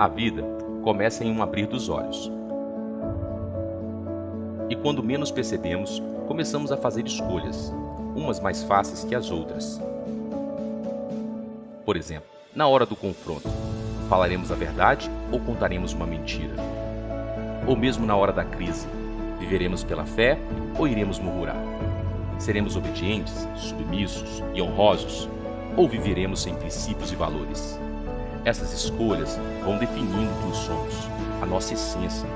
A vida começa em um abrir dos olhos. E quando menos percebemos, começamos a fazer escolhas, umas mais fáceis que as outras. Por exemplo, na hora do confronto, falaremos a verdade ou contaremos uma mentira? Ou mesmo na hora da crise, viveremos pela fé ou iremos murmurar? Seremos obedientes, submissos e honrosos? Ou viveremos sem princípios e valores? Essas escolhas vão definindo quem somos, a nossa essência,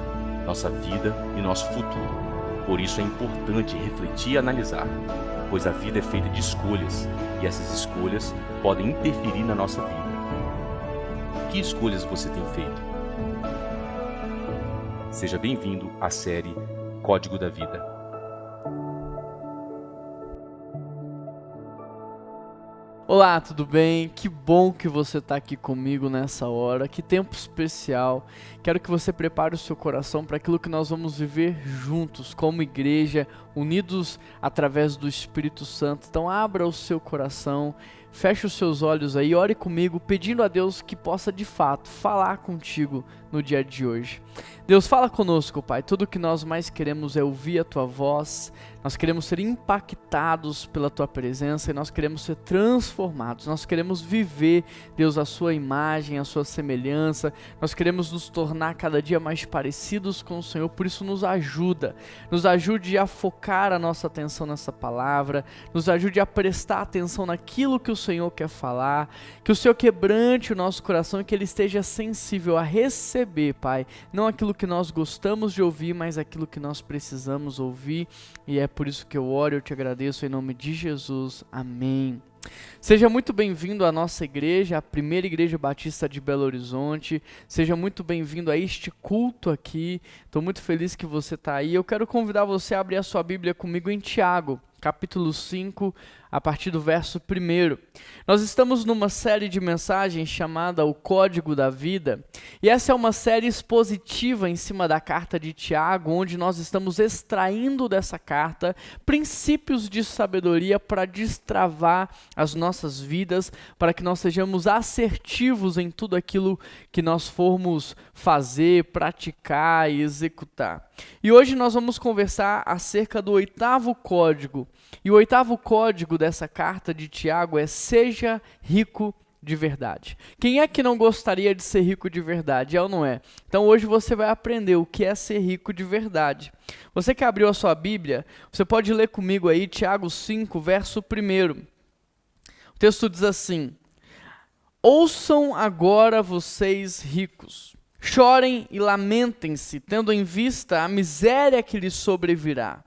nossa vida e nosso futuro. Por isso é importante refletir e analisar, pois a vida é feita de escolhas e essas escolhas podem interferir na nossa vida. Que escolhas você tem feito? Seja bem-vindo à série Código da Vida. Olá, tudo bem? Que bom que você está aqui comigo nessa hora. Que tempo especial. Quero que você prepare o seu coração para aquilo que nós vamos viver juntos, como igreja, unidos através do Espírito Santo. Então abra o seu coração, feche os seus olhos aí, ore comigo, pedindo a Deus que possa de fato falar contigo no dia de hoje. Deus, fala conosco, Pai. Tudo que nós mais queremos é ouvir a Tua voz. Nós queremos ser impactados pela Tua presença e nós queremos ser transformados. Nós queremos viver, Deus, a Sua imagem, a Sua semelhança. Nós queremos nos tornar cada dia mais parecidos com o Senhor. Por isso nos ajuda. Nos ajude a focar a nossa atenção nessa palavra. Nos ajude a prestar atenção naquilo que o Senhor quer falar. Que o Senhor quebrante o nosso coração e que Ele esteja sensível a receber, Pai. Não aquilo que nós gostamos de ouvir, mas aquilo que nós precisamos ouvir. E é por isso que eu oro e eu te agradeço em nome de Jesus. Amém. Seja muito bem-vindo à nossa igreja, a primeira igreja batista de Belo Horizonte. Seja muito bem-vindo a este culto aqui. Estou muito feliz que você está aí. Eu quero convidar você a abrir a sua Bíblia comigo em Tiago, capítulo 5, a partir do verso 1. Nós estamos numa série de mensagens chamada O Código da Vida, e essa é uma série expositiva em cima da carta de Tiago, onde nós estamos extraindo dessa carta princípios de sabedoria para destravar as nossas vidas, para que nós sejamos assertivos em tudo aquilo que nós formos fazer, praticar e executar. E hoje nós vamos conversar acerca do 8º código. E o 8º código dessa carta de Tiago é: seja rico de verdade. Quem é que não gostaria de ser rico de verdade? É ou não é? Então hoje você vai aprender o que é ser rico de verdade. Você que abriu a sua Bíblia, você pode ler comigo aí Tiago 5, verso 1. O texto diz assim: ouçam agora vocês ricos, chorem e lamentem-se, tendo em vista a miséria que lhes sobrevirá.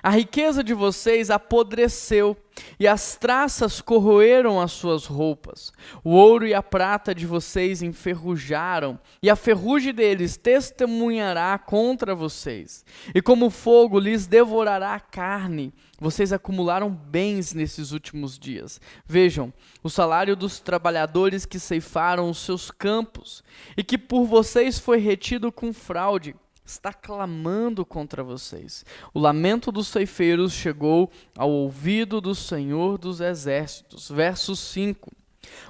A riqueza de vocês apodreceu e as traças corroeram as suas roupas. O ouro e a prata de vocês enferrujaram e a ferrugem deles testemunhará contra vocês. E como fogo lhes devorará a carne, vocês acumularam bens nesses últimos dias. Vejam, o salário dos trabalhadores que ceifaram os seus campos e que por vocês foi retido com fraude, está clamando contra vocês. O lamento dos ceifeiros chegou ao ouvido do Senhor dos Exércitos. Verso 5.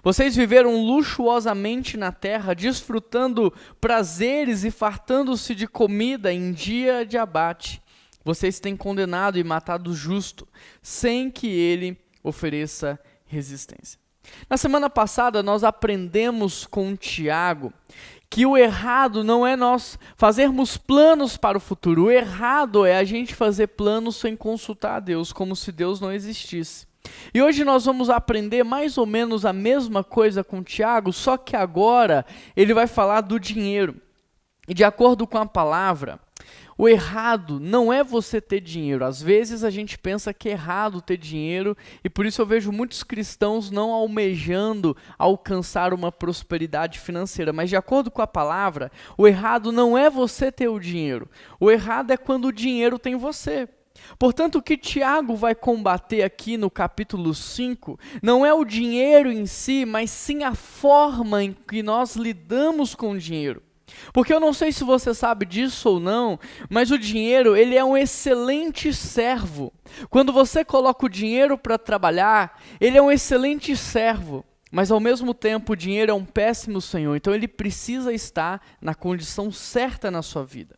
Vocês viveram luxuosamente na terra, desfrutando prazeres e fartando-se de comida em dia de abate. Vocês têm condenado e matado o justo, sem que ele ofereça resistência. Na semana passada, nós aprendemos com Tiago que o errado não é nós fazermos planos para o futuro. O errado é a gente fazer planos sem consultar a Deus, como se Deus não existisse. E hoje nós vamos aprender mais ou menos a mesma coisa com Tiago, só que agora ele vai falar do dinheiro. E de acordo com a palavra, o errado não é você ter dinheiro. Às vezes a gente pensa que é errado ter dinheiro e por isso eu vejo muitos cristãos não almejando alcançar uma prosperidade financeira. Mas de acordo com a palavra, o errado não é você ter o dinheiro. O errado é quando o dinheiro tem você. Portanto, o que Tiago vai combater aqui no capítulo 5 não é o dinheiro em si, mas sim a forma em que nós lidamos com o dinheiro. Porque eu não sei se você sabe disso ou não, mas o dinheiro, ele é um excelente servo. Quando você coloca o dinheiro para trabalhar, ele é um excelente servo. Mas ao mesmo tempo o dinheiro é um péssimo senhor, então ele precisa estar na condição certa na sua vida.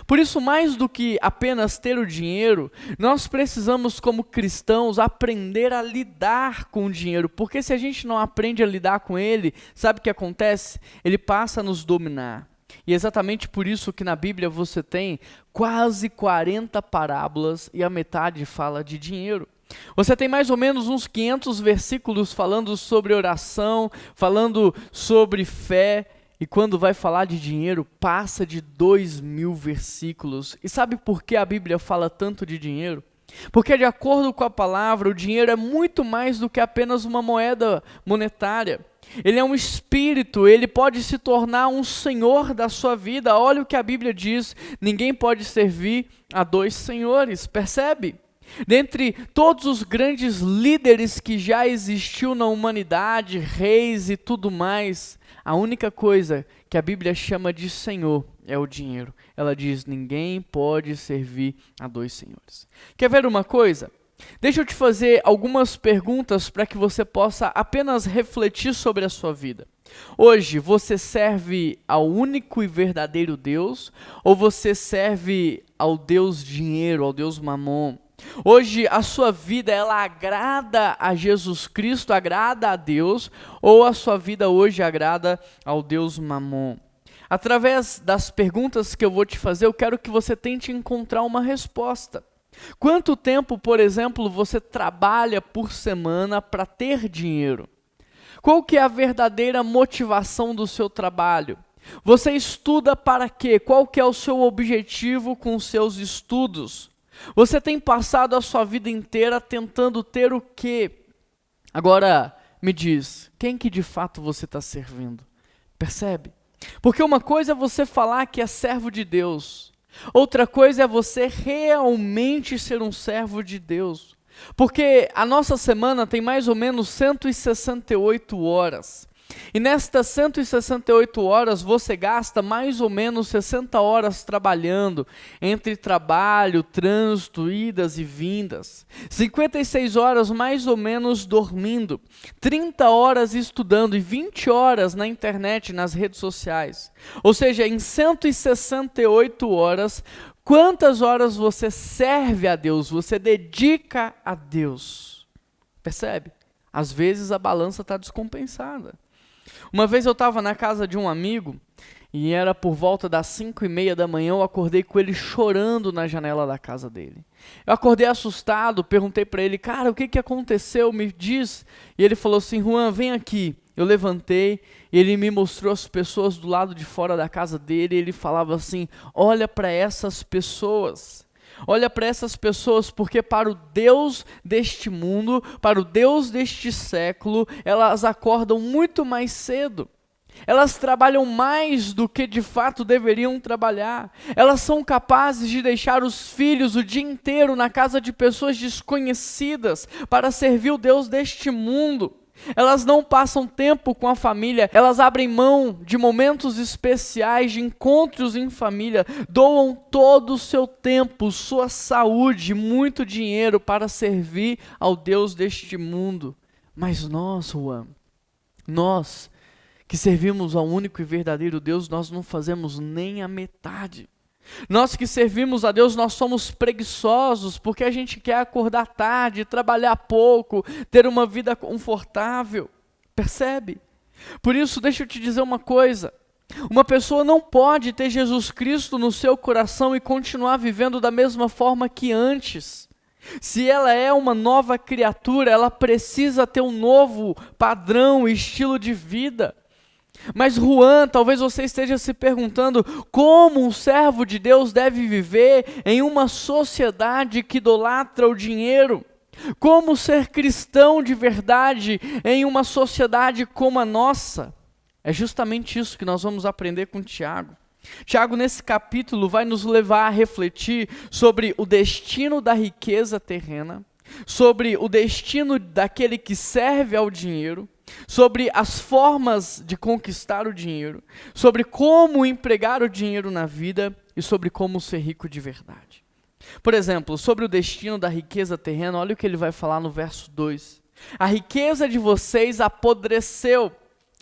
Por isso, mais do que apenas ter o dinheiro, nós precisamos como cristãos aprender a lidar com o dinheiro, porque se a gente não aprende a lidar com ele, sabe o que acontece? Ele passa a nos dominar. E é exatamente por isso que na Bíblia você tem quase 40 parábolas e a metade fala de dinheiro. Você tem mais ou menos uns 500 versículos falando sobre oração, falando sobre fé, e quando vai falar de dinheiro, passa de 2.000 versículos. E sabe por que a Bíblia fala tanto de dinheiro? Porque de acordo com a palavra, o dinheiro é muito mais do que apenas uma moeda monetária. Ele é um espírito, ele pode se tornar um senhor da sua vida. Olha o que a Bíblia diz, ninguém pode servir a dois senhores, percebe? Dentre todos os grandes líderes que já existiu na humanidade, reis e tudo mais, a única coisa que a Bíblia chama de senhor é o dinheiro. Ela diz, ninguém pode servir a dois senhores. Quer ver uma coisa? Deixa eu te fazer algumas perguntas para que você possa apenas refletir sobre a sua vida. Hoje, você serve ao único e verdadeiro Deus ou você serve ao Deus dinheiro, ao Deus mamon? Hoje a sua vida ela agrada a Jesus Cristo, agrada a Deus, ou a sua vida hoje agrada ao Deus mamon? Através das perguntas que eu vou te fazer, eu quero que você tente encontrar uma resposta. Quanto tempo, por exemplo, você trabalha por semana para ter dinheiro? Qual que é a verdadeira motivação do seu trabalho? Você estuda para quê? Qual que é o seu objetivo com os seus estudos? Você tem passado a sua vida inteira tentando ter o quê? Agora, me diz, quem que de fato você está servindo? Percebe? Porque uma coisa é você falar que é servo de Deus. Outra coisa é você realmente ser um servo de Deus. Porque a nossa semana tem mais ou menos 168 horas. E nestas 168 horas você gasta mais ou menos 60 horas trabalhando, entre trabalho, trânsito, idas e vindas. 56 horas mais ou menos dormindo, 30 horas estudando e 20 horas na internet, nas redes sociais. Ou seja, em 168 horas, quantas horas você serve a Deus, você dedica a Deus? Percebe? Às vezes a balança está descompensada. Uma vez eu estava na casa de um amigo e era por volta das 5:30 da manhã, eu acordei com ele chorando na janela da casa dele. Eu acordei assustado, perguntei para ele, cara, o que aconteceu? Me diz. E ele falou assim, Juan, vem aqui. Eu levantei, ele me mostrou as pessoas do lado de fora da casa dele e ele falava assim, olha para essas pessoas. Olha para essas pessoas, porque para o Deus deste mundo, para o Deus deste século, elas acordam muito mais cedo. Elas trabalham mais do que de fato deveriam trabalhar. Elas são capazes de deixar os filhos o dia inteiro na casa de pessoas desconhecidas para servir o Deus deste mundo. Elas não passam tempo com a família, elas abrem mão de momentos especiais, de encontros em família, doam todo o seu tempo, sua saúde, muito dinheiro para servir ao Deus deste mundo. Mas nós, Juan, nós que servimos ao único e verdadeiro Deus, nós não fazemos nem a metade. Nós que servimos a Deus, nós somos preguiçosos, porque a gente quer acordar tarde, trabalhar pouco, ter uma vida confortável, percebe? Por isso, deixa eu te dizer uma coisa, uma pessoa não pode ter Jesus Cristo no seu coração e continuar vivendo da mesma forma que antes. Se ela é uma nova criatura, ela precisa ter um novo padrão, estilo de vida. Mas Juan, talvez você esteja se perguntando como um servo de Deus deve viver em uma sociedade que idolatra o dinheiro? Como ser cristão de verdade em uma sociedade como a nossa? É justamente isso que nós vamos aprender com Tiago. Tiago, nesse capítulo, vai nos levar a refletir sobre o destino da riqueza terrena, sobre o destino daquele que serve ao dinheiro, sobre as formas de conquistar o dinheiro, sobre como empregar o dinheiro na vida e sobre como ser rico de verdade. Por exemplo, sobre o destino da riqueza terrena, olha o que ele vai falar no verso 2. A riqueza de vocês apodreceu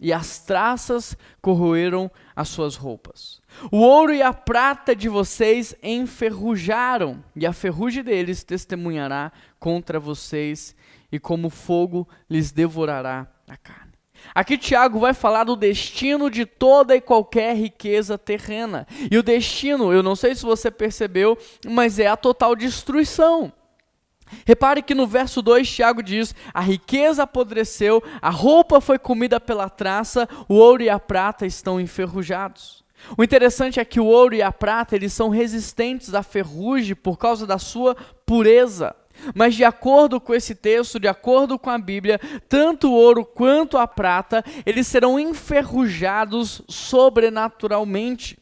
e as traças corroeram as suas roupas. O ouro e a prata de vocês enferrujaram, e a ferrugem deles testemunhará contra vocês, e como fogo lhes devorará a carne. Aqui Tiago vai falar do destino de toda e qualquer riqueza terrena. E o destino, eu não sei se você percebeu, mas é a total destruição. Repare que no verso 2 Tiago diz: a riqueza apodreceu, a roupa foi comida pela traça, o ouro e a prata estão enferrujados. O interessante é que o ouro e a prata, eles são resistentes à ferrugem por causa da sua pureza. Mas de acordo com esse texto, de acordo com a Bíblia, tanto o ouro quanto a prata, eles serão enferrujados sobrenaturalmente.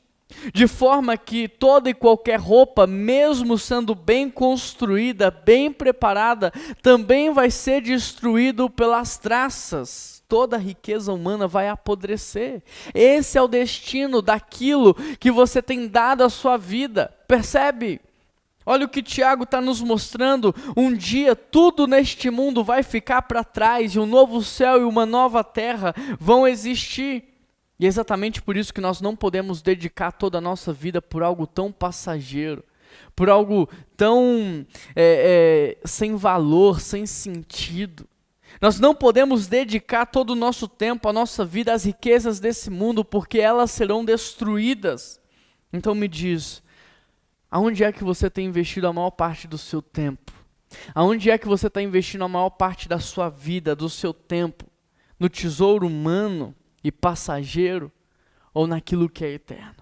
De forma que toda e qualquer roupa, mesmo sendo bem construída, bem preparada, também vai ser destruído pelas traças. Toda a riqueza humana vai apodrecer. Esse é o destino daquilo que você tem dado à sua vida. Percebe? Olha o que Tiago está nos mostrando. Um dia tudo neste mundo vai ficar para trás e um novo céu e uma nova terra vão existir. E é exatamente por isso que nós não podemos dedicar toda a nossa vida por algo tão passageiro, por algo tão sem valor, sem sentido. Nós não podemos dedicar todo o nosso tempo, a nossa vida às riquezas desse mundo, porque elas serão destruídas. Então me diz, aonde é que você tem investido a maior parte do seu tempo? Aonde é que você está investindo a maior parte da sua vida, do seu tempo? No tesouro humano e passageiro ou naquilo que é eterno?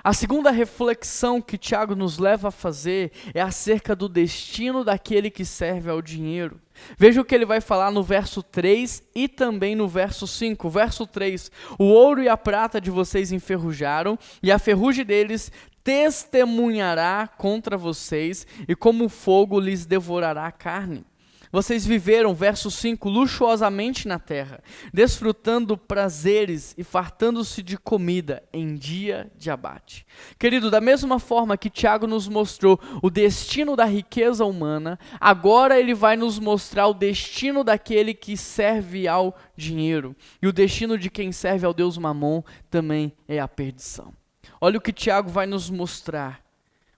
A segunda reflexão que Tiago nos leva a fazer é acerca do destino daquele que serve ao dinheiro. Veja o que ele vai falar no verso 3 e também no verso 5. Verso 3: o ouro e a prata de vocês enferrujaram, e a ferrugem deles testemunhará contra vocês, e como fogo lhes devorará a carne. Vocês viveram, verso 5, luxuosamente na terra, desfrutando prazeres e fartando-se de comida em dia de abate. Querido, da mesma forma que Tiago nos mostrou o destino da riqueza humana, agora ele vai nos mostrar o destino daquele que serve ao dinheiro. E o destino de quem serve ao Deus Mamon também é a perdição. Olha o que Tiago vai nos mostrar.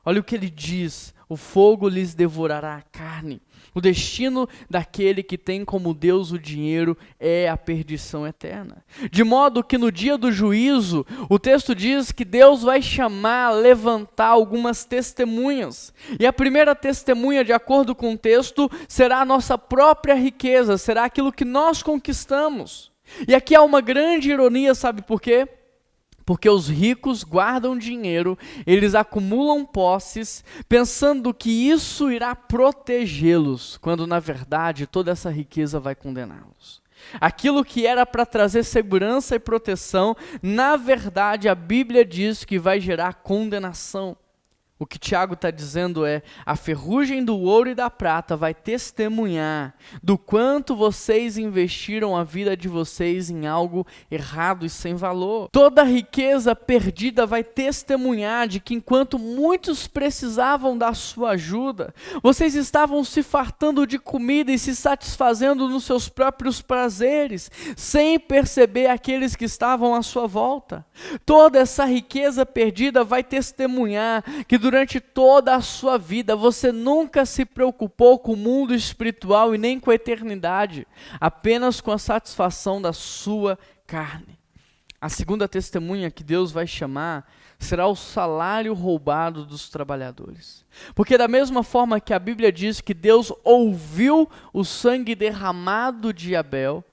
Olha o que ele diz: o fogo lhes devorará a carne. O destino daquele que tem como Deus o dinheiro é a perdição eterna. De modo que no dia do juízo, o texto diz que Deus vai chamar, levantar algumas testemunhas. E a primeira testemunha, de acordo com o texto, será a nossa própria riqueza, será aquilo que nós conquistamos. E aqui há uma grande ironia, sabe por quê? Porque os ricos guardam dinheiro, eles acumulam posses, pensando que isso irá protegê-los, quando na verdade toda essa riqueza vai condená-los. Aquilo que era para trazer segurança e proteção, na verdade a Bíblia diz que vai gerar condenação. O que Tiago está dizendo é: a ferrugem do ouro e da prata vai testemunhar do quanto vocês investiram a vida de vocês em algo errado e sem valor. Toda riqueza perdida vai testemunhar de que enquanto muitos precisavam da sua ajuda, vocês estavam se fartando de comida e se satisfazendo nos seus próprios prazeres, sem perceber aqueles que estavam à sua volta. Toda essa riqueza perdida vai testemunhar que durante toda a sua vida você nunca se preocupou com o mundo espiritual e nem com a eternidade, apenas com a satisfação da sua carne. A segunda testemunha que Deus vai chamar será o salário roubado dos trabalhadores. Porque da mesma forma que a Bíblia diz que Deus ouviu o sangue derramado de Abel,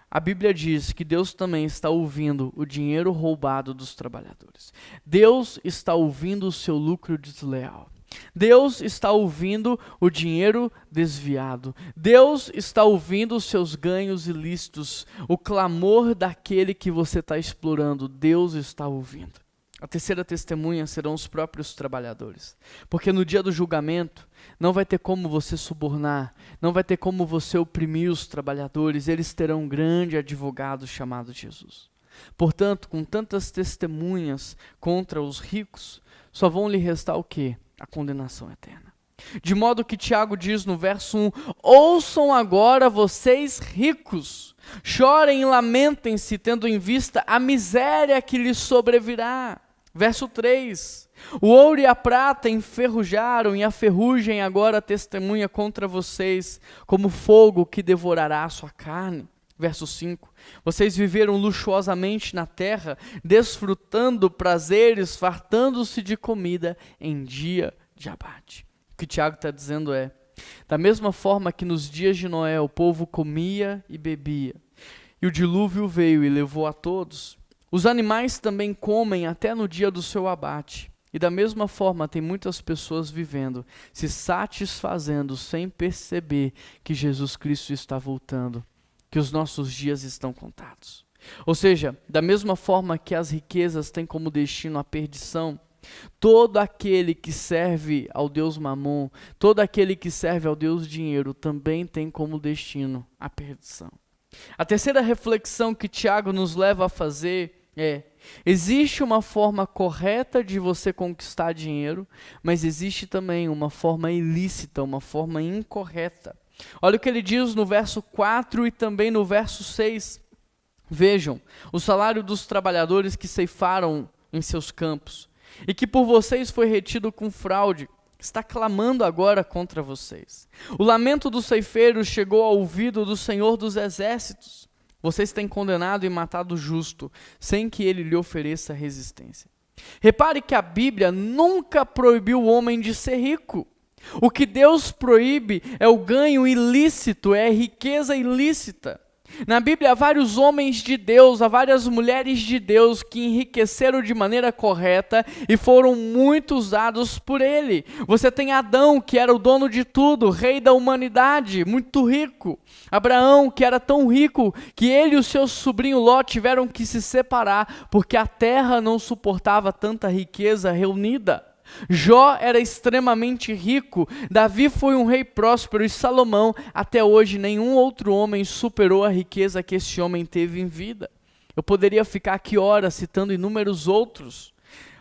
a Bíblia diz que Deus também está ouvindo o dinheiro roubado dos trabalhadores. Deus está ouvindo o seu lucro desleal. Deus está ouvindo o dinheiro desviado. Deus está ouvindo os seus ganhos ilícitos. O clamor daquele que você está explorando, Deus está ouvindo. A terceira testemunha serão os próprios trabalhadores. Porque no dia do julgamento, não vai ter como você subornar, não vai ter como você oprimir os trabalhadores, eles terão um grande advogado chamado Jesus. Portanto, com tantas testemunhas contra os ricos, só vão lhe restar o quê? A condenação eterna. De modo que Tiago diz no verso 1, ouçam agora vocês ricos, chorem e lamentem-se, tendo em vista a miséria que lhes sobrevirá. Verso 3, o ouro e a prata enferrujaram, e a ferrugem agora testemunha contra vocês, como fogo que devorará a sua carne. Verso 5, vocês viveram luxuosamente na terra, desfrutando prazeres, fartando-se de comida em dia de abate. O que Tiago está dizendo é, da mesma forma que nos dias de Noé o povo comia e bebia, e o dilúvio veio e levou a todos, os animais também comem até no dia do seu abate. E da mesma forma tem muitas pessoas vivendo, se satisfazendo sem perceber que Jesus Cristo está voltando, que os nossos dias estão contados. Ou seja, da mesma forma que as riquezas têm como destino a perdição, todo aquele que serve ao Deus Mamon, todo aquele que serve ao Deus Dinheiro também tem como destino a perdição. A terceira reflexão que Tiago nos leva a fazer existe uma forma correta de você conquistar dinheiro, mas existe também uma forma ilícita, uma forma incorreta. Olha o que ele diz no verso 4 e também no verso 6. Vejam, o salário dos trabalhadores que ceifaram em seus campos, e que por vocês foi retido com fraude, está clamando agora contra vocês. O lamento dos ceifeiros chegou ao ouvido do Senhor dos Exércitos. Vocês têm condenado e matado o justo, sem que ele lhe ofereça resistência. Repare que a Bíblia nunca proibiu o homem de ser rico. O que Deus proíbe é o ganho ilícito, é a riqueza ilícita. Na Bíblia há vários homens de Deus, há várias mulheres de Deus que enriqueceram de maneira correta e foram muito usados por Ele. Você tem Adão, que era o dono de tudo, rei da humanidade, muito rico. Abraão, que era tão rico que ele e o seu sobrinho Ló tiveram que se separar porque a terra não suportava tanta riqueza reunida. Jó era extremamente rico, Davi foi um rei próspero e Salomão, até hoje, nenhum outro homem superou a riqueza que esse homem teve em vida. Eu poderia ficar aqui horas citando inúmeros outros,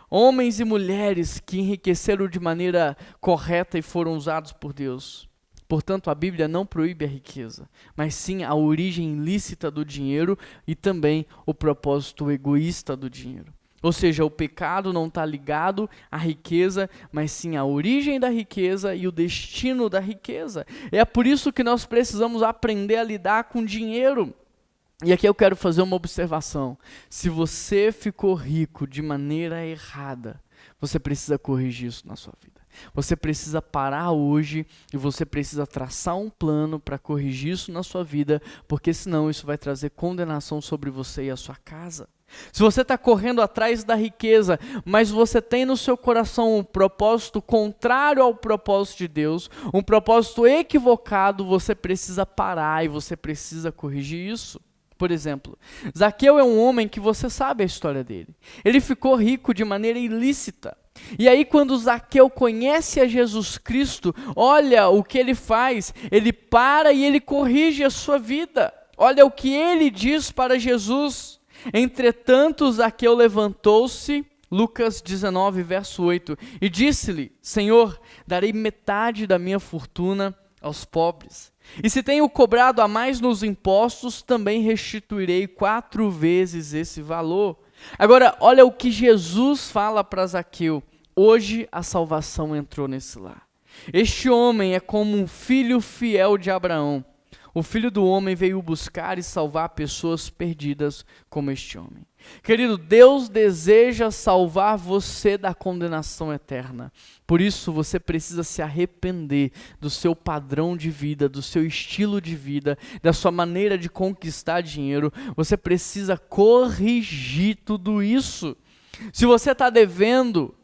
homens e mulheres que enriqueceram de maneira correta e foram usados por Deus. Portanto, a Bíblia não proíbe a riqueza, mas sim a origem ilícita do dinheiro e também o propósito egoísta do dinheiro. Ou seja, o pecado não está ligado à riqueza, mas sim à origem da riqueza e o destino da riqueza. É por isso que nós precisamos aprender a lidar com dinheiro. E aqui eu quero fazer uma observação. Se você ficou rico de maneira errada, você precisa corrigir isso na sua vida. Você precisa parar hoje e você precisa traçar um plano para corrigir isso na sua vida, porque senão isso vai trazer condenação sobre você e a sua casa. Se você está correndo atrás da riqueza, mas você tem no seu coração um propósito contrário ao propósito de Deus, um propósito equivocado, você precisa parar e você precisa corrigir isso. Por exemplo, Zaqueu é um homem que você sabe a história dele. Ele ficou rico de maneira ilícita. E aí quando Zaqueu conhece a Jesus Cristo, olha o que ele faz, ele para e ele corrige a sua vida. Olha o que ele diz para Jesus. Entretanto, Zaqueu levantou-se, Lucas 19, verso 8, e disse-lhe, Senhor, darei metade da minha fortuna aos pobres. E se tenho cobrado a mais nos impostos, também restituirei 4 vezes esse valor. Agora, olha o que Jesus fala para Zaqueu. Hoje a salvação entrou nesse lar. Este homem é como um filho fiel de Abraão. O Filho do Homem veio buscar e salvar pessoas perdidas como este homem. Querido, Deus deseja salvar você da condenação eterna. Por isso, você precisa se arrepender do seu padrão de vida, do seu estilo de vida, da sua maneira de conquistar dinheiro. Você precisa corrigir tudo isso. Se você está devendo,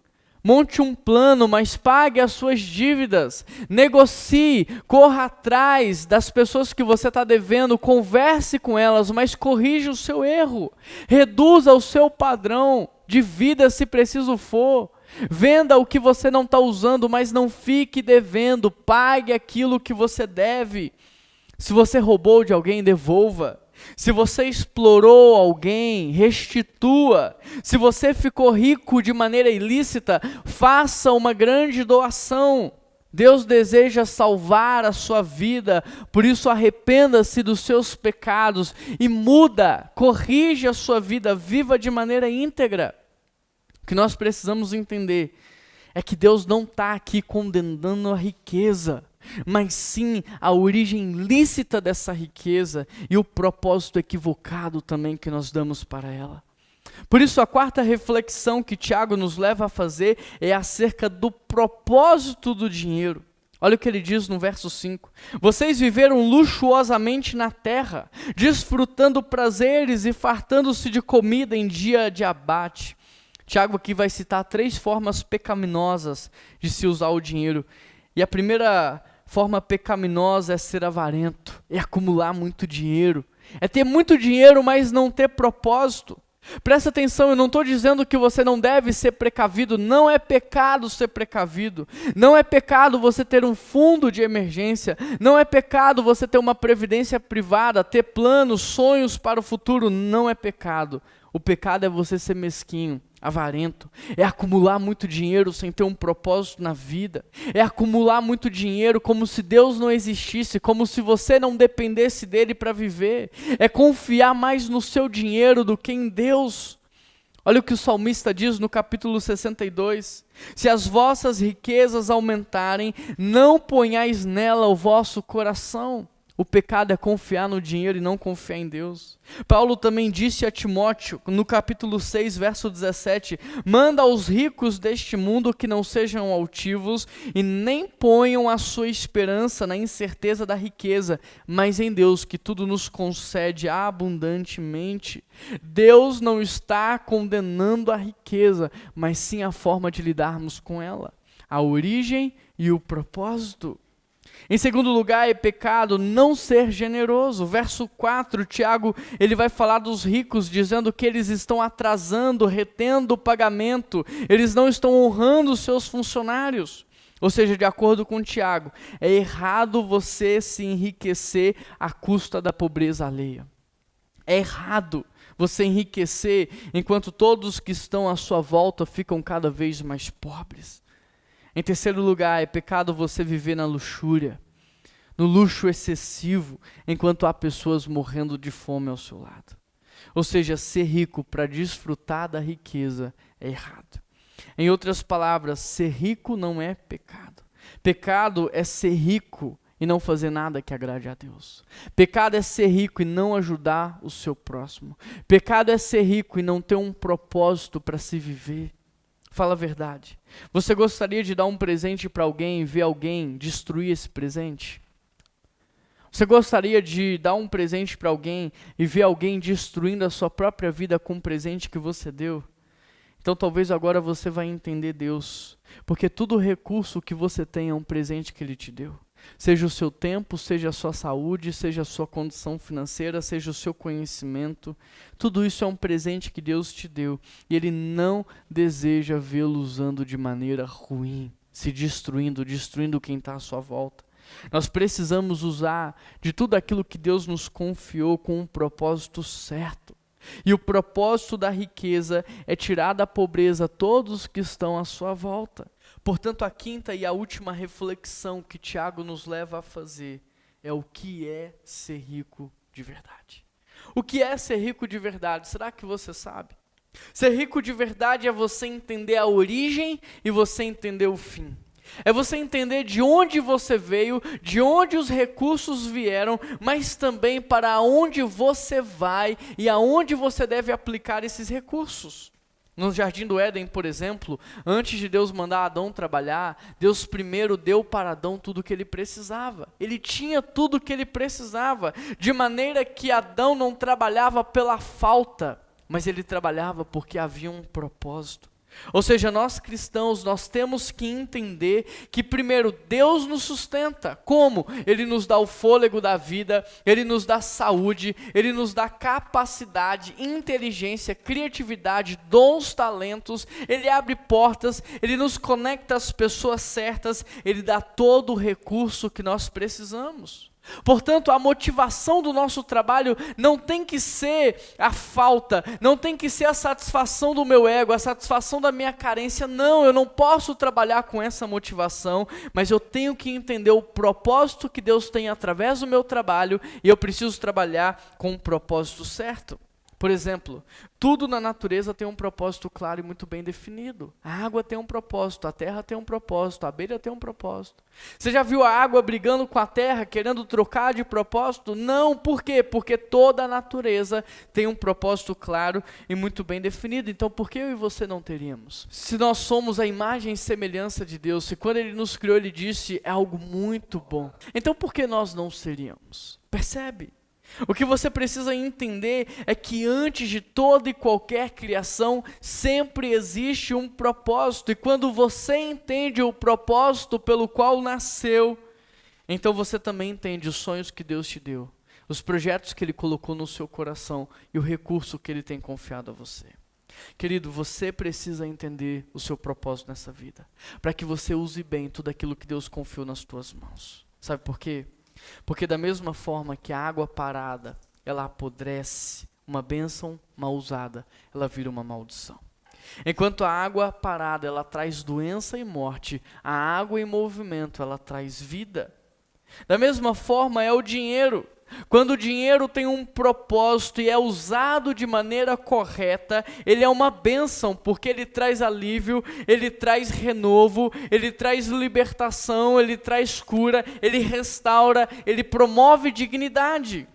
monte um plano, mas pague as suas dívidas, negocie, corra atrás das pessoas que você está devendo, converse com elas, mas corrija o seu erro, reduza o seu padrão de vida se preciso for, venda o que você não está usando, mas não fique devendo, pague aquilo que você deve. Se você roubou de alguém, devolva. Se você explorou alguém, restitua. Se você ficou rico de maneira ilícita, faça uma grande doação. Deus deseja salvar a sua vida, por isso arrependa-se dos seus pecados e muda, corrige a sua vida, viva de maneira íntegra. O que nós precisamos entender é que Deus não está aqui condenando a riqueza, mas sim a origem lícita dessa riqueza e o propósito equivocado também que nós damos para ela. Por isso, a quarta reflexão que Tiago nos leva a fazer é acerca do propósito do dinheiro. Olha o que ele diz no verso 5. Vocês viveram luxuosamente na terra, desfrutando prazeres e fartando-se de comida em dia de abate. Tiago aqui vai citar 3 formas pecaminosas de se usar o dinheiro. E a primeira forma pecaminosa é ser avarento, é acumular muito dinheiro, é ter muito dinheiro, mas não ter propósito. Presta atenção, eu não estou dizendo que você não deve ser precavido, não é pecado ser precavido, não é pecado você ter um fundo de emergência, não é pecado você ter uma previdência privada, ter planos, sonhos para o futuro, não é pecado. O pecado é você ser mesquinho, avarento, é acumular muito dinheiro sem ter um propósito na vida, é acumular muito dinheiro como se Deus não existisse, como se você não dependesse dele para viver, é confiar mais no seu dinheiro do que em Deus. Olha o que o salmista diz no capítulo 62, se as vossas riquezas aumentarem, não ponhais nela o vosso coração. O pecado é confiar no dinheiro e não confiar em Deus. Paulo também disse a Timóteo, no capítulo 6, verso 17, manda aos ricos deste mundo que não sejam altivos e nem ponham a sua esperança na incerteza da riqueza, mas em Deus que tudo nos concede abundantemente. Deus não está condenando a riqueza, mas sim a forma de lidarmos com ela, a origem e o propósito. Em segundo lugar, é pecado não ser generoso. Verso 4, Tiago, ele vai falar dos ricos, dizendo que eles estão atrasando, retendo o pagamento, eles não estão honrando os seus funcionários. Ou seja, de acordo com Tiago, é errado você se enriquecer à custa da pobreza alheia. É errado você enriquecer enquanto todos que estão à sua volta ficam cada vez mais pobres. Em terceiro lugar, é pecado você viver na luxúria, no luxo excessivo, enquanto há pessoas morrendo de fome ao seu lado. Ou seja, ser rico para desfrutar da riqueza é errado. Em outras palavras, ser rico não é pecado. Pecado é ser rico e não fazer nada que agrade a Deus. Pecado é ser rico e não ajudar o seu próximo. Pecado é ser rico e não ter um propósito para se viver. Fala a verdade. Você gostaria de dar um presente para alguém e ver alguém destruir esse presente? Você gostaria de dar um presente para alguém e ver alguém destruindo a sua própria vida com um presente que você deu? Então talvez agora você vai entender Deus, porque todo recurso que você tem é um presente que Ele te deu. Seja o seu tempo, seja a sua saúde, seja a sua condição financeira, seja o seu conhecimento, tudo isso é um presente que Deus te deu e Ele não deseja vê-lo usando de maneira ruim, se destruindo quem está à sua volta. Nós precisamos usar de tudo aquilo que Deus nos confiou com um propósito certo. E o propósito da riqueza é tirar da pobreza todos que estão à sua volta. Portanto, a quinta e a última reflexão que Tiago nos leva a fazer é o que é ser rico de verdade. O que é ser rico de verdade? Será que você sabe? Ser rico de verdade é você entender a origem e você entender o fim. É você entender de onde você veio, de onde os recursos vieram, mas também para onde você vai e aonde você deve aplicar esses recursos. No Jardim do Éden, por exemplo, antes de Deus mandar Adão trabalhar, Deus primeiro deu para Adão tudo o que ele precisava. Ele tinha tudo o que ele precisava, de maneira que Adão não trabalhava pela falta, mas ele trabalhava porque havia um propósito. Ou seja, nós cristãos, nós temos que entender que primeiro Deus nos sustenta. Como? Ele nos dá o fôlego da vida, Ele nos dá saúde, Ele nos dá capacidade, inteligência, criatividade, dons, talentos, Ele abre portas, Ele nos conecta às pessoas certas, Ele dá todo o recurso que nós precisamos. Portanto, a motivação do nosso trabalho não tem que ser a falta, não tem que ser a satisfação do meu ego, a satisfação da minha carência. Não, eu não posso trabalhar com essa motivação, mas eu tenho que entender o propósito que Deus tem através do meu trabalho e eu preciso trabalhar com o propósito certo. Por exemplo, tudo na natureza tem um propósito claro e muito bem definido. A água tem um propósito, a terra tem um propósito, a abelha tem um propósito. Você já viu a água brigando com a terra, querendo trocar de propósito? Não, por quê? Porque toda a natureza tem um propósito claro e muito bem definido. Então, por que eu e você não teríamos? Se nós somos a imagem e semelhança de Deus, se quando Ele nos criou, Ele disse, é algo muito bom. Então, por que nós não seríamos? Percebe? O que você precisa entender é que antes de toda e qualquer criação, sempre existe um propósito. E quando você entende o propósito pelo qual nasceu, então você também entende os sonhos que Deus te deu, os projetos que Ele colocou no seu coração e o recurso que Ele tem confiado a você. Querido, você precisa entender o seu propósito nessa vida, para que você use bem tudo aquilo que Deus confiou nas tuas mãos. Sabe por quê? Porque da mesma forma que a água parada, ela apodrece, uma bênção mal usada, ela vira uma maldição. Enquanto a água parada, ela traz doença e morte, a água em movimento, ela traz vida. Da mesma forma é o dinheiro. Quando o dinheiro tem um propósito e é usado de maneira correta, ele é uma bênção, porque ele traz alívio, ele traz renovo, ele traz libertação, ele traz cura, ele restaura, ele promove dignidade.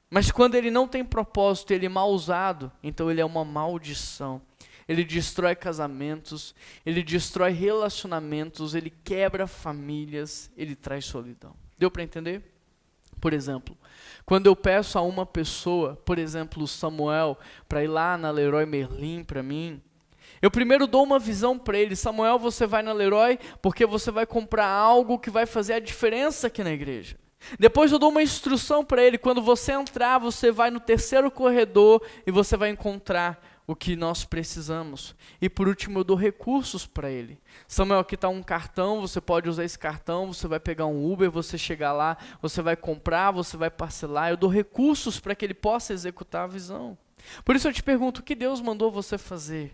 Mas quando ele não tem propósito, ele é mal usado, então ele é uma maldição. Ele destrói casamentos, ele destrói relacionamentos, ele quebra famílias, ele traz solidão. Deu para entender? Por exemplo, quando eu peço a uma pessoa, por exemplo, o Samuel, para ir lá na Leroy Merlin para mim, eu primeiro dou uma visão para ele. Samuel, você vai na Leroy porque você vai comprar algo que vai fazer a diferença aqui na igreja. Depois eu dou uma instrução para ele. Quando você entrar, você vai no terceiro corredor e você vai encontrar o que nós precisamos. E por último eu dou recursos para ele. Samuel, aqui está um cartão, você pode usar esse cartão, você vai pegar um Uber, você chegar lá, você vai comprar, você vai parcelar. Eu dou recursos para que ele possa executar a visão. Por isso eu te pergunto, o que Deus mandou você fazer?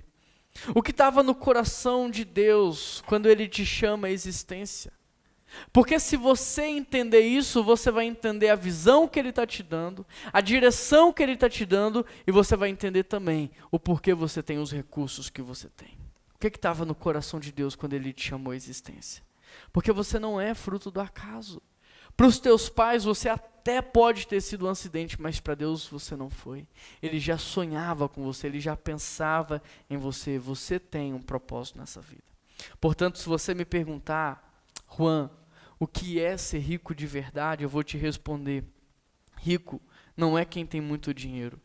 O que estava no coração de Deus quando Ele te chama à existência? Porque se você entender isso, você vai entender a visão que Ele está te dando, a direção que Ele está te dando, e você vai entender também o porquê você tem os recursos que você tem. O que estava no coração de Deus quando Ele te chamou à existência? Porque você não é fruto do acaso. Para os teus pais você até pode ter sido um acidente, mas para Deus você não foi. Ele já sonhava com você, Ele já pensava em você. Você tem um propósito nessa vida. Portanto, se você me perguntar, Juan, o que é ser rico de verdade? Eu vou te responder. Rico não é quem tem muito dinheiro.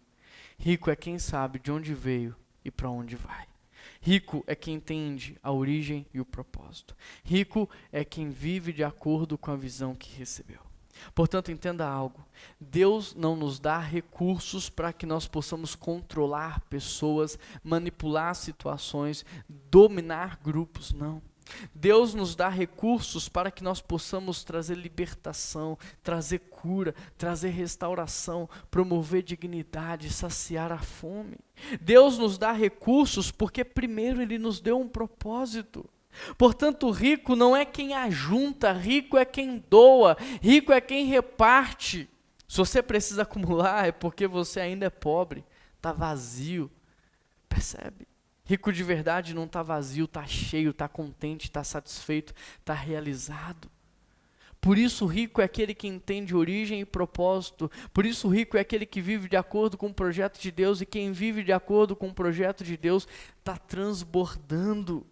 Rico é quem sabe de onde veio e para onde vai. Rico é quem entende a origem e o propósito. Rico é quem vive de acordo com a visão que recebeu. Portanto, entenda algo. Deus não nos dá recursos para que nós possamos controlar pessoas, manipular situações, dominar grupos, não. Deus nos dá recursos para que nós possamos trazer libertação, trazer cura, trazer restauração, promover dignidade, saciar a fome. Deus nos dá recursos porque primeiro Ele nos deu um propósito. Portanto, rico não é quem ajunta, rico é quem doa, rico é quem reparte. Se você precisa acumular é porque você ainda é pobre, está vazio, percebe? Rico de verdade não está vazio, está cheio, está contente, está satisfeito, está realizado. Por isso o rico é aquele que entende origem e propósito. Por isso o rico é aquele que vive de acordo com o projeto de Deus. E quem vive de acordo com o projeto de Deus está transbordando.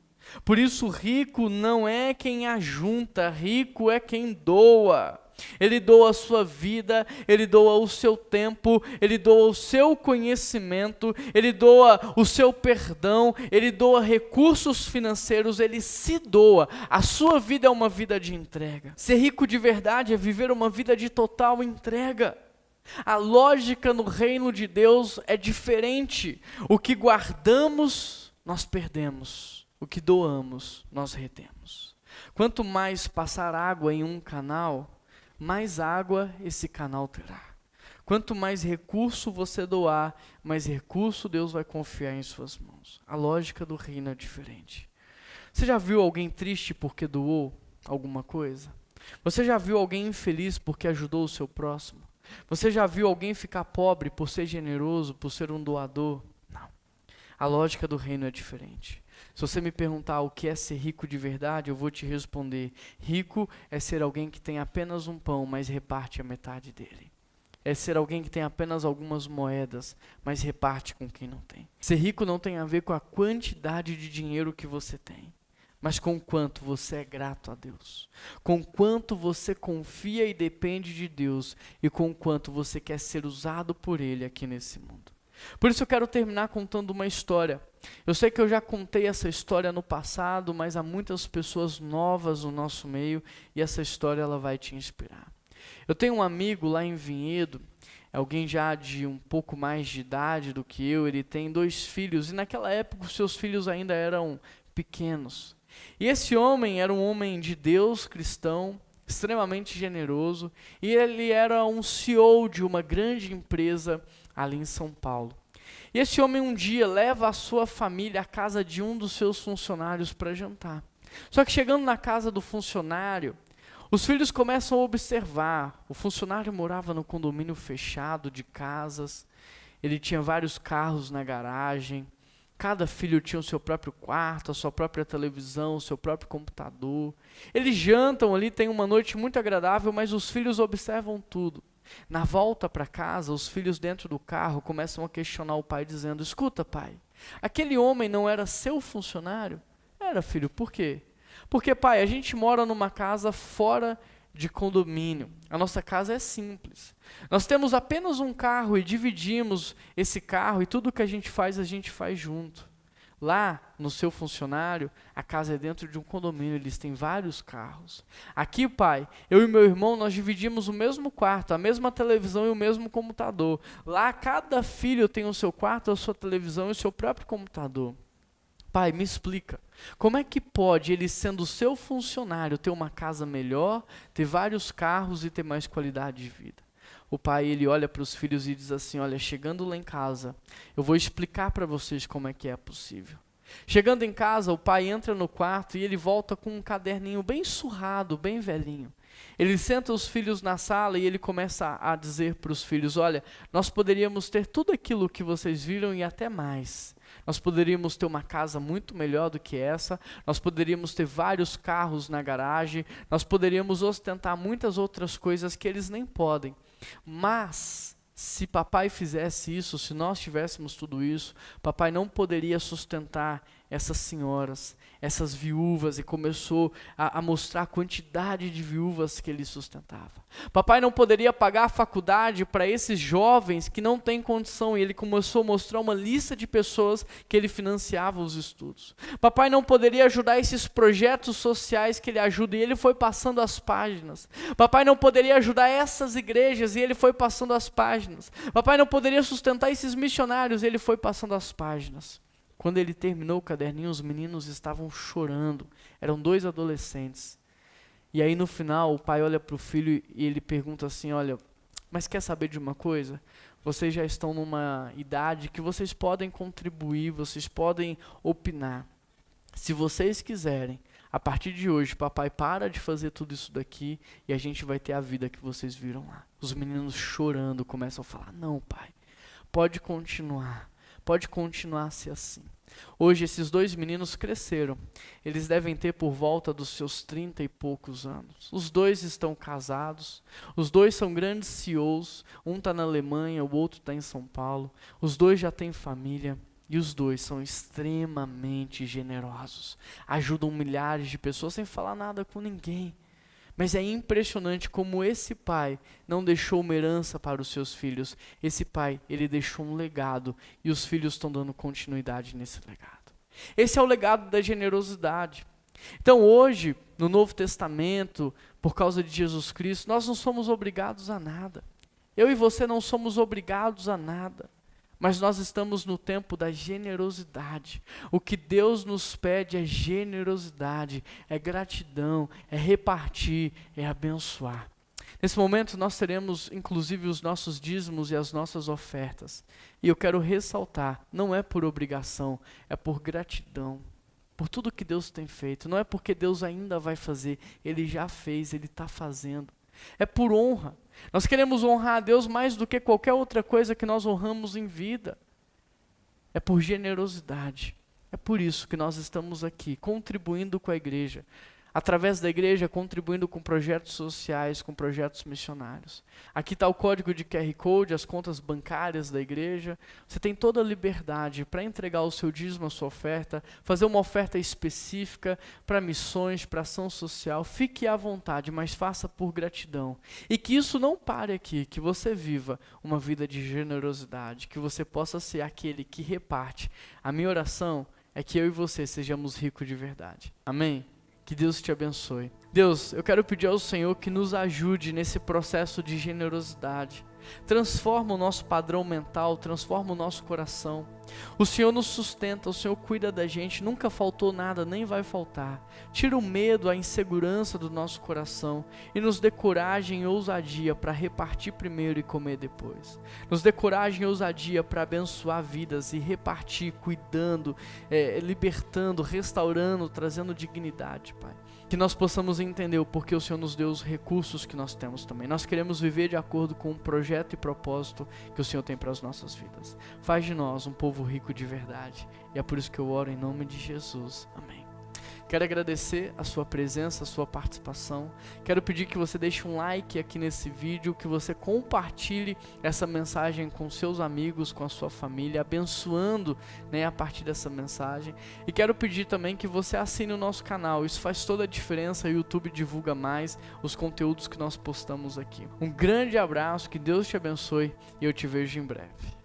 Por isso rico não é quem ajunta, rico é quem doa. Ele doa a sua vida, ele doa o seu tempo, ele doa o seu conhecimento, ele doa o seu perdão, ele doa recursos financeiros, ele se doa. A sua vida é uma vida de entrega. Ser rico de verdade é viver uma vida de total entrega. A lógica no reino de Deus é diferente. O que guardamos, nós perdemos. O que doamos, nós retemos. Quanto mais passar água em um canal, mais água esse canal terá. Quanto mais recurso você doar, mais recurso Deus vai confiar em suas mãos. A lógica do reino é diferente. Você já viu alguém triste porque doou alguma coisa? Você já viu alguém infeliz porque ajudou o seu próximo? Você já viu alguém ficar pobre por ser generoso, por ser um doador? Não. A lógica do reino é diferente. Se você me perguntar o que é ser rico de verdade, eu vou te responder: rico é ser alguém que tem apenas um pão, mas reparte a metade dele. É ser alguém que tem apenas algumas moedas, mas reparte com quem não tem. Ser rico não tem a ver com a quantidade de dinheiro que você tem, mas com o quanto você é grato a Deus, com o quanto você confia e depende de Deus, e com o quanto você quer ser usado por Ele aqui nesse mundo. Por isso eu quero terminar contando uma história. Eu sei que eu já contei essa história no passado, mas há muitas pessoas novas no nosso meio, e essa história ela vai te inspirar. Eu tenho um amigo lá em Vinhedo, alguém já de um pouco mais de idade do que eu, ele tem 2 filhos, e naquela época os seus filhos ainda eram pequenos. E esse homem era um homem de Deus, cristão, extremamente generoso, e ele era um CEO de uma grande empresa ali em São Paulo. E esse homem um dia leva a sua família à casa de um dos seus funcionários para jantar. Só que chegando na casa do funcionário, os filhos começam a observar. O funcionário morava no condomínio fechado de casas, ele tinha vários carros na garagem, cada filho tinha o seu próprio quarto, a sua própria televisão, o seu próprio computador. Eles jantam ali, tem uma noite muito agradável, mas os filhos observam tudo. Na volta para casa, os filhos dentro do carro começam a questionar o pai, dizendo: escuta, pai, aquele homem não era seu funcionário? Era, filho, por quê? Porque, pai, a gente mora numa casa fora de condomínio. A nossa casa é simples. Nós temos apenas um carro e dividimos esse carro, e tudo que a gente faz junto. Lá, no seu funcionário, a casa é dentro de um condomínio, eles têm vários carros. Aqui, pai, eu e meu irmão, nós dividimos o mesmo quarto, a mesma televisão e o mesmo computador. Lá, cada filho tem o seu quarto, a sua televisão e o seu próprio computador. Pai, me explica, como é que pode ele, sendo seu funcionário, ter uma casa melhor, ter vários carros e ter mais qualidade de vida? O pai, ele olha para os filhos e diz assim: olha, chegando lá em casa, eu vou explicar para vocês como é que é possível. Chegando em casa, o pai entra no quarto e ele volta com um caderninho bem surrado, bem velhinho. Ele senta os filhos na sala e ele começa a dizer para os filhos: olha, nós poderíamos ter tudo aquilo que vocês viram e até mais. Nós poderíamos ter uma casa muito melhor do que essa, nós poderíamos ter vários carros na garagem, nós poderíamos ostentar muitas outras coisas que eles nem podem. Mas, se papai fizesse isso, se nós tivéssemos tudo isso, papai não poderia sustentar essas senhoras, essas viúvas, e começou a mostrar a quantidade de viúvas que ele sustentava. Papai não poderia pagar a faculdade para esses jovens que não têm condição, e ele começou a mostrar uma lista de pessoas que ele financiava os estudos. Papai não poderia ajudar esses projetos sociais que ele ajuda, e ele foi passando as páginas. Papai não poderia ajudar essas igrejas, e ele foi passando as páginas. Papai não poderia sustentar esses missionários, e ele foi passando as páginas. Quando ele terminou o caderninho, os meninos estavam chorando. Eram 2 adolescentes. E aí no final, o pai olha para o filho e ele pergunta assim: olha, mas quer saber de uma coisa? Vocês já estão numa idade que vocês podem contribuir, vocês podem opinar. Se vocês quiserem, a partir de hoje, papai para de fazer tudo isso daqui e a gente vai ter a vida que vocês viram lá. Os meninos chorando começam a falar: não, pai, pode continuar a ser assim. Hoje esses 2 meninos cresceram, eles devem ter por volta dos seus 30 e poucos anos. Os 2 estão casados, os 2 são grandes CEOs, um está na Alemanha, o outro está em São Paulo, os 2 já têm família e os 2 são extremamente generosos, ajudam milhares de pessoas sem falar nada com ninguém. Mas é impressionante como esse pai não deixou uma herança para os seus filhos. Esse pai, ele deixou um legado e os filhos estão dando continuidade nesse legado. Esse é o legado da generosidade. Então hoje, no Novo Testamento, por causa de Jesus Cristo, nós não somos obrigados a nada. Eu e você não somos obrigados a nada. Mas nós estamos no tempo da generosidade. O que Deus nos pede é generosidade, é gratidão, é repartir, é abençoar. Nesse momento nós teremos inclusive os nossos dízimos e as nossas ofertas. E eu quero ressaltar, não é por obrigação, é por gratidão. Por tudo que Deus tem feito. Não é porque Deus ainda vai fazer, Ele já fez, Ele está fazendo. É por honra. Nós queremos honrar a Deus mais do que qualquer outra coisa que nós honramos em vida. É por generosidade. É por isso que nós estamos aqui, contribuindo com a igreja. Através da igreja, contribuindo com projetos sociais, com projetos missionários. Aqui está o código de QR Code, as contas bancárias da igreja. Você tem toda a liberdade para entregar o seu dízimo, a sua oferta, fazer uma oferta específica para missões, para ação social. Fique à vontade, mas faça por gratidão. E que isso não pare aqui, que você viva uma vida de generosidade, que você possa ser aquele que reparte. A minha oração é que eu e você sejamos ricos de verdade. Amém? Que Deus te abençoe. Deus, eu quero pedir ao Senhor que nos ajude nesse processo de generosidade. Transforma o nosso padrão mental, transforma o nosso coração. O Senhor nos sustenta, o Senhor cuida da gente, nunca faltou nada, nem vai faltar. Tira o medo, a insegurança do nosso coração e nos dê coragem e ousadia para repartir primeiro e comer depois. Nos dê coragem e ousadia para abençoar vidas e repartir, cuidando, libertando, restaurando, trazendo dignidade, Pai. Que nós possamos entender o porquê o Senhor nos deu os recursos que nós temos também. Nós queremos viver de acordo com o projeto e propósito que o Senhor tem para as nossas vidas. Faz de nós um povo rico de verdade. E é por isso que eu oro em nome de Jesus. Amém. Quero agradecer a sua presença, a sua participação. Quero pedir que você deixe um like aqui nesse vídeo, que você compartilhe essa mensagem com seus amigos, com a sua família, abençoando, a partir dessa mensagem. E quero pedir também que você assine o nosso canal. Isso faz toda a diferença, o YouTube divulga mais os conteúdos que nós postamos aqui. Um grande abraço, que Deus te abençoe e eu te vejo em breve.